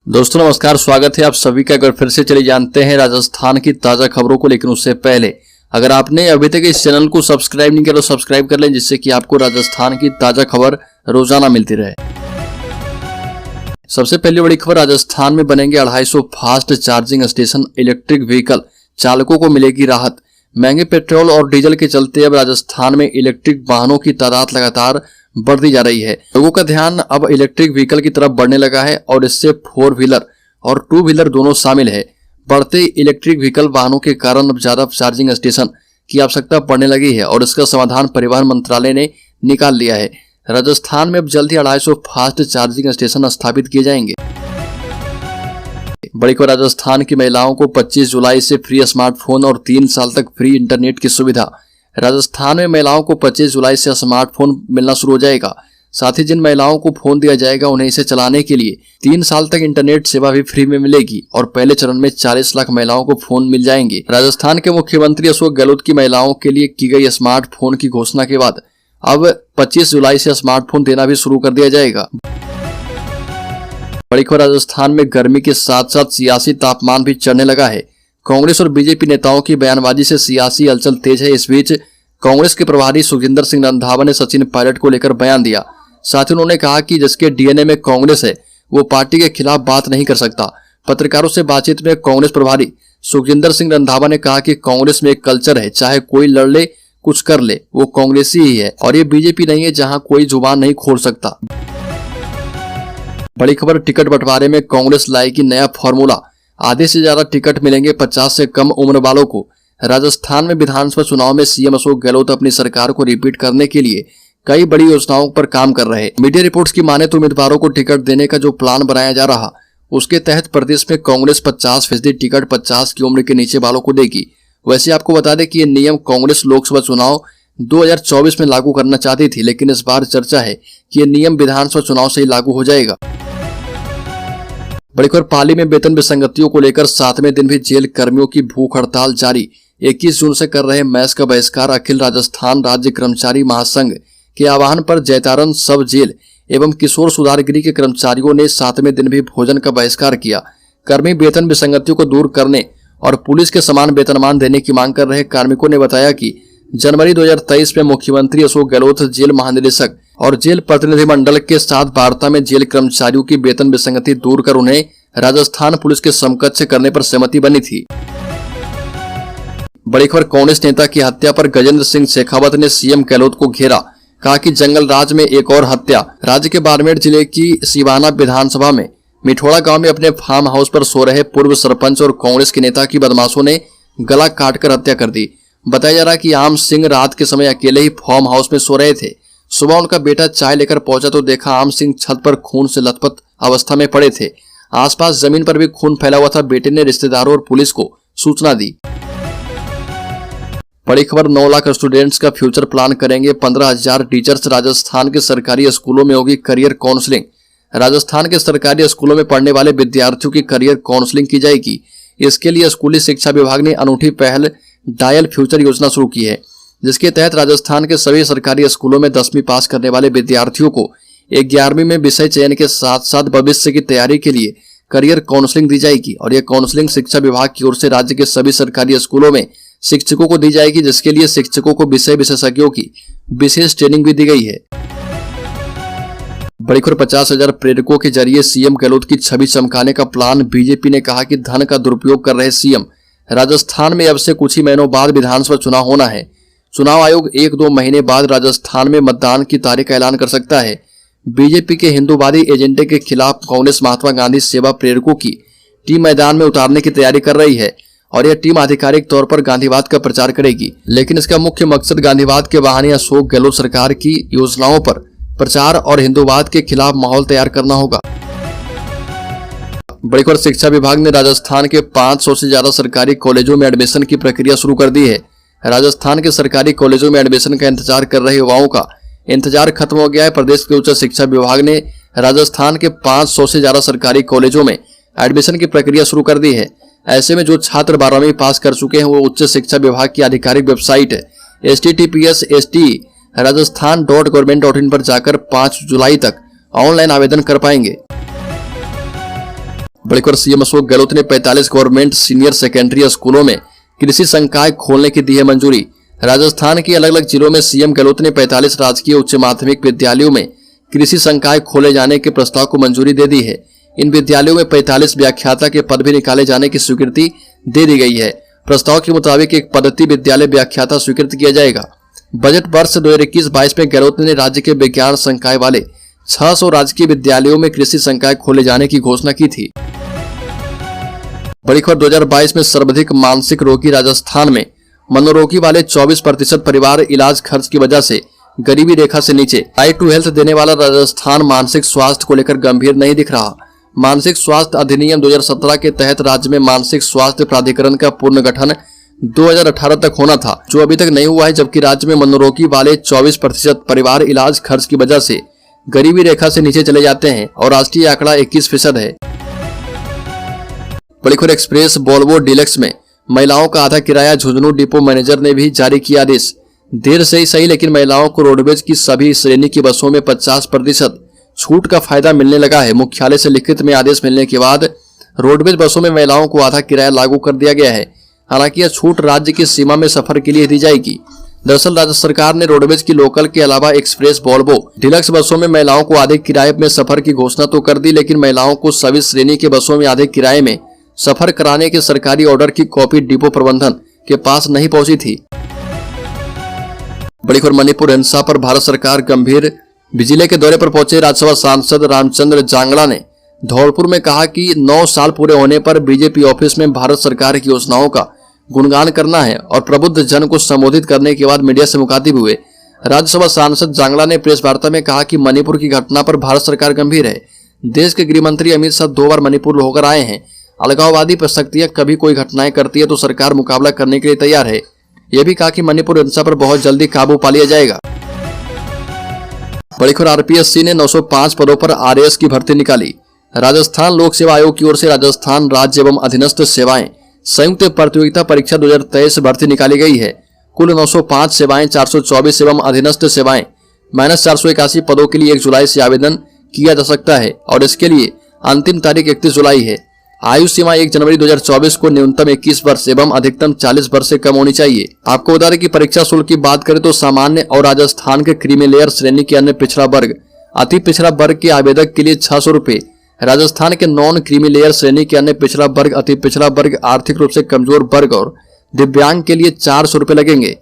दोस्तों नमस्कार, स्वागत है आप सभी का। अगर फिर से चले जानते हैं राजस्थान की ताजा खबरों को, लेकिन उससे पहले अगर आपने अभी तक इस चैनल को सब्सक्राइब नहीं किया तो सब्सक्राइब कर लें, जिससे कि आपको राजस्थान की ताजा खबर रोजाना मिलती रहे। सबसे पहली बड़ी खबर, राजस्थान में बनेंगे 250 fast charging station, electric vehicle चालकों को मिलेगी राहत। महंगे पेट्रोल और डीजल के चलते अब राजस्थान में इलेक्ट्रिक वाहनों की तादाद लगातार बढ़ती जा रही है। लोगों का ध्यान अब इलेक्ट्रिक व्हीकल की तरफ बढ़ने लगा है और इससे 4 व्हीलर और 2 व्हीलर दोनों शामिल है। बढ़ते इलेक्ट्रिक व्हीकल वाहनों के कारण अब ज्यादा चार्जिंग स्टेशन की आवश्यकता पड़ने लगी है और इसका समाधान परिवहन मंत्रालय ने निकाल लिया है। राजस्थान में अब जल्द ही 250 फास्ट चार्जिंग स्टेशन स्थापित किए जाएंगे। बड़ी खबर, राजस्थान की महिलाओं को 25 जुलाई से फ्री स्मार्टफोन और 3 साल तक फ्री इंटरनेट की सुविधा। राजस्थान में महिलाओं को 25 जुलाई से स्मार्टफोन मिलना शुरू हो जाएगा। साथ ही जिन महिलाओं को फोन दिया जाएगा उन्हें इसे चलाने के लिए 3 साल तक इंटरनेट सेवा भी फ्री में मिलेगी और पहले चरण में 40 लाख महिलाओं को फोन मिल जाएंगे। राजस्थान के मुख्यमंत्री अशोक गहलोत की महिलाओं के लिए की गई स्मार्टफोन की घोषणा के बाद अब 25 जुलाई से स्मार्टफोन देना भी शुरू कर दिया जाएगा। बड़ी खबर, राजस्थान में गर्मी के साथ साथ सियासी तापमान भी चढ़ने लगा है। कांग्रेस और बीजेपी नेताओं की बयानबाजी से सियासी हलचल तेज है। इस बीच कांग्रेस के प्रभारी सुखजिंदर सिंह रंधावा ने सचिन पायलट को लेकर बयान दिया। साथ ही उन्होंने कहा कि जिसके डीएनए में कांग्रेस है वो पार्टी के खिलाफ बात नहीं कर सकता। पत्रकारों से बातचीत में कांग्रेस प्रभारी सुखजिंदर सिंह रंधावा ने कहा कि कांग्रेस में एक कल्चर है, चाहे कोई लड़ ले कुछ कर ले वो कांग्रेसी ही है और ये बीजेपी नहीं है जहां कोई जुबान नहीं खोल सकता। बड़ी खबर, टिकट बंटवारे में कांग्रेस लाएगी नया फॉर्मूला। आधे से ज्यादा टिकट मिलेंगे 50 से कम उम्र वालों को। राजस्थान में विधानसभा चुनाव में सीएम अशोक गहलोत अपनी सरकार को रिपीट करने के लिए कई बड़ी योजनाओं पर काम कर रहे हैं। मीडिया रिपोर्ट्स की माने तो उम्मीदवारों को टिकट देने का जो प्लान बनाया जा रहा उसके तहत प्रदेश में कांग्रेस 50% टिकट 50 की उम्र के नीचे वालों को देगी। वैसे आपको बता दें कि ये नियम कांग्रेस लोकसभा चुनाव 2024 में लागू करना चाहती थी, लेकिन इस बार चर्चा है कि ये नियम विधानसभा चुनाव से ही लागू हो जाएगा। बड़ी खबर, पाली में वेतन विसंगतियों को लेकर 7वें दिन भी जेल कर्मियों की भूख हड़ताल जारी। 21 जून से कर रहे मैच का बहिष्कार। अखिल राजस्थान राज्य कर्मचारी महासंघ के आह्वान पर जैतारण सब जेल एवं किशोर सुधार गृह के कर्मचारियों ने 7वें दिन भी भोजन का बहिष्कार किया। कर्मी वेतन विसंगतियों को दूर करने और पुलिस के समान वेतनमान देने की मांग कर रहे कार्मिकों ने बताया कि जनवरी 2023 में मुख्यमंत्री अशोक गहलोत जेल महानिदेशक और जेल प्रतिनिधिमंडल के साथ वार्ता में जेल कर्मचारियों की वेतन विसंगति दूर कर उन्हें राजस्थान पुलिस के समकक्ष करने पर सहमति बनी थी। बड़ी खबर, कांग्रेस नेता की हत्या पर गजेंद्र सिंह शेखावत ने सीएम गहलोत को घेरा। कहा कि जंगल राज में एक और हत्या। राज्य के बाड़मेर जिले की सिवाना विधानसभा में मिठोड़ा गांव में अपने फार्म हाउस पर सो रहे पूर्व सरपंच और कांग्रेस के नेता की बदमाशों ने गला काटकर हत्या कर दी। बताया जा रहा है कि आम सिंह रात के समय अकेले ही फार्म हाउस में सो रहे थे। सुबह उनका बेटा चाय लेकर पहुंचा तो देखा आम सिंह छत पर खून से लथपथ अवस्था में पड़े थे। आसपास जमीन पर भी खून फैला हुआ था। बेटे ने रिश्तेदारों और पुलिस को सूचना दी। बड़ी खबर, 9 लाख स्टूडेंट्स का फ्यूचर प्लान करेंगे 15,000 टीचर्स। राजस्थान के सरकारी स्कूलों में होगी करियर काउंसलिंग। राजस्थान के सरकारी स्कूलों में पढ़ने वाले विद्यार्थियों की करियर काउंसलिंग की जाएगी। इसके लिए स्कूली शिक्षा विभाग ने अनूठी पहल डायल फ्यूचर योजना शुरू की है, जिसके तहत राजस्थान के सभी सरकारी स्कूलों में 10वीं पास करने वाले विद्यार्थियों को 11वीं में विषय चयन के साथ साथ भविष्य की तैयारी के लिए करियर काउंसलिंग दी जाएगी और यह काउंसलिंग शिक्षा विभाग की ओर से राज्य के सभी सरकारी स्कूलों में शिक्षकों को दी जाएगी, जिसके लिए शिक्षकों को विषय विशेषज्ञों की विशेष ट्रेनिंग भी दी गई है। बड़ी खबर, 50,000 प्रेरकों के जरिए सीएम गहलोत की छवि चमकाने का प्लान। बीजेपी ने कहा कि धन का दुरुपयोग कर रहे सीएम। राजस्थान में अब से कुछ ही महीनों बाद विधानसभा चुनाव होना है। चुनाव आयोग 1-2 महीने बाद राजस्थान में मतदान की तारीख का ऐलान कर सकता है। बीजेपी के हिंदूवादी एजेंडे के खिलाफ कांग्रेस महात्मा गांधी सेवा प्रेरकों की टीम मैदान में उतारने की तैयारी कर रही है और यह टीम आधिकारिक तौर पर गांधीवाद का प्रचार करेगी, लेकिन इसका मुख्य मकसद गांधीवाद के बहाने अशोक गहलोत सरकार की योजनाओं पर प्रचार और हिंदूवाद के खिलाफ माहौल तैयार करना होगा। बड़ी खबर, शिक्षा विभाग ने राजस्थान के 500 से ज्यादा सरकारी कॉलेजों में एडमिशन की प्रक्रिया शुरू कर दी है। राजस्थान के सरकारी कॉलेजों में एडमिशन का इंतजार कर रहे युवाओं का इंतजार खत्म हो गया है। प्रदेश के उच्च शिक्षा विभाग ने राजस्थान के 500 से ज्यादा सरकारी कॉलेजों में एडमिशन की प्रक्रिया शुरू कर दी है। ऐसे में जो छात्र 12वीं पास कर चुके हैं वो उच्च शिक्षा विभाग की आधिकारिक वेबसाइट https://rajasthan.government.in पर जाकर 5 जुलाई तक ऑनलाइन आवेदन कर पाएंगे। बड़ी खबर सीएम अशोक गहलोत ने 45 गवर्नमेंट सीनियर सेकेंडरी स्कूलों में कृषि संकाय खोलने की दी है मंजूरी। राजस्थान के अलग अलग जिलों में सीएम गहलोत ने 45 राजकीय उच्च माध्यमिक विद्यालयों में कृषि संकाय खोले जाने के प्रस्ताव को मंजूरी दे दी है। इन विद्यालयों में 45 व्याख्याता के पद भी निकाले जाने की स्वीकृति दे दी गई है। प्रस्ताव के मुताबिक एक पद्धति विद्यालय व्याख्याता स्वीकृत किया जाएगा। बजट वर्ष 2021-22 में गहलोत ने राज्य के विज्ञान संकाय वाले 600 राजकीय विद्यालयों में कृषि संकाय खोले जाने की घोषणा की थी। बड़ी खबर 2022 में सर्वाधिक मानसिक रोगी राजस्थान में मनोरोगी वाले 24% परिवार इलाज खर्च की वजह से गरीबी रेखा से नीचे। राइट टू हेल्थ देने वाला राजस्थान मानसिक स्वास्थ्य को लेकर गंभीर नहीं दिख रहा। मानसिक स्वास्थ्य अधिनियम 2017 के तहत राज्य में मानसिक स्वास्थ्य प्राधिकरण का पुनर्गठन 2018 तक होना था, जो अभी तक नहीं हुआ है, जबकि राज्य में मनोरोगी वाले 24% परिवार इलाज खर्च की वजह से गरीबी रेखा से नीचे चले जाते हैं और राष्ट्रीय आंकड़ा 21% है। बड़ी खबर एक्सप्रेस वोल्वो डीलक्स में महिलाओं का आधा किराया। झुंझुनू डिपो मैनेजर ने भी जारी किया आदेश। देर से ही सही, लेकिन महिलाओं को रोडवेज की सभी श्रेणी की बसों में 50% छूट का फायदा मिलने लगा है। मुख्यालय से लिखित में आदेश मिलने के बाद रोडवेज बसों में महिलाओं को आधा किराया लागू कर दिया गया है। हालांकि यह छूट राज्य की सीमा में सफर के लिए दी जाएगी। दरअसल राज्य सरकार ने रोडवेज की लोकल के अलावा एक्सप्रेस वोल्वो डीलक्स बसों में महिलाओं को आधे किराए में सफर की घोषणा तो कर दी, लेकिन महिलाओं को सभी श्रेणी के बसों में आधे किराए में सफर कराने के सरकारी ऑर्डर की कॉपी डिपो प्रबंधन के पास नहीं पहुंची थी। बड़ी खबर मणिपुर हिंसा पर भारत सरकार गंभीर। जिले के दौरे पर पहुंचे राज्यसभा सांसद रामचंद्र जांगड़ा ने धौलपुर में कहा कि 9 साल पूरे होने पर बीजेपी ऑफिस में भारत सरकार की योजनाओं का गुणगान करना है और प्रबुद्ध जन को संबोधित करने के बाद मीडिया से मुखातिब हुए। राज्यसभा सांसद जांगड़ा ने प्रेस वार्ता में कहा कि मणिपुर की घटना पर भारत सरकार गंभीर है। देश के गृह मंत्री अमित शाह 2 बार मणिपुर होकर आए हैं। अलगाववादी शक्तियां कभी कोई घटनाएं करती है तो सरकार मुकाबला करने के लिए तैयार है। यह भी कहा कि मणिपुर हिंसा पर बहुत जल्दी काबू पा लिया जाएगा। बड़ी खबर आरपीएससी ने 905 पदों पर आरएएस की भर्ती निकाली। राजस्थान लोक सेवा आयोग की ओर से राजस्थान राज्य एवं अधीनस्थ सेवाएं संयुक्त प्रतियोगिता परीक्षा 2023 भर्ती निकाली गई है। कुल 905 सेवाएं 424 एवं अधीनस्थ सेवाएं -481 पदों के लिए 1 जुलाई से आवेदन किया जा सकता है और इसके लिए अंतिम तारीख 31 जुलाई है। आयु सीमा 1 जनवरी 2024 को न्यूनतम 21 वर्ष एवं अधिकतम 40 वर्ष से कम होनी चाहिए। आपको बता दें कि परीक्षा शुल्क की बात करें तो सामान्य और राजस्थान के क्रीमी लेयर श्रेणी के अन्य पिछड़ा वर्ग, अति पिछड़ा वर्ग के आवेदक के लिए 600 रुपए, राजस्थान के नॉन क्रीमी लेयर श्रेणी के अन्य पिछड़ा वर्ग, अति पिछड़ा वर्ग, आर्थिक रूप से कमजोर वर्ग और दिव्यांग के लिए 400 रुपए लगेंगे।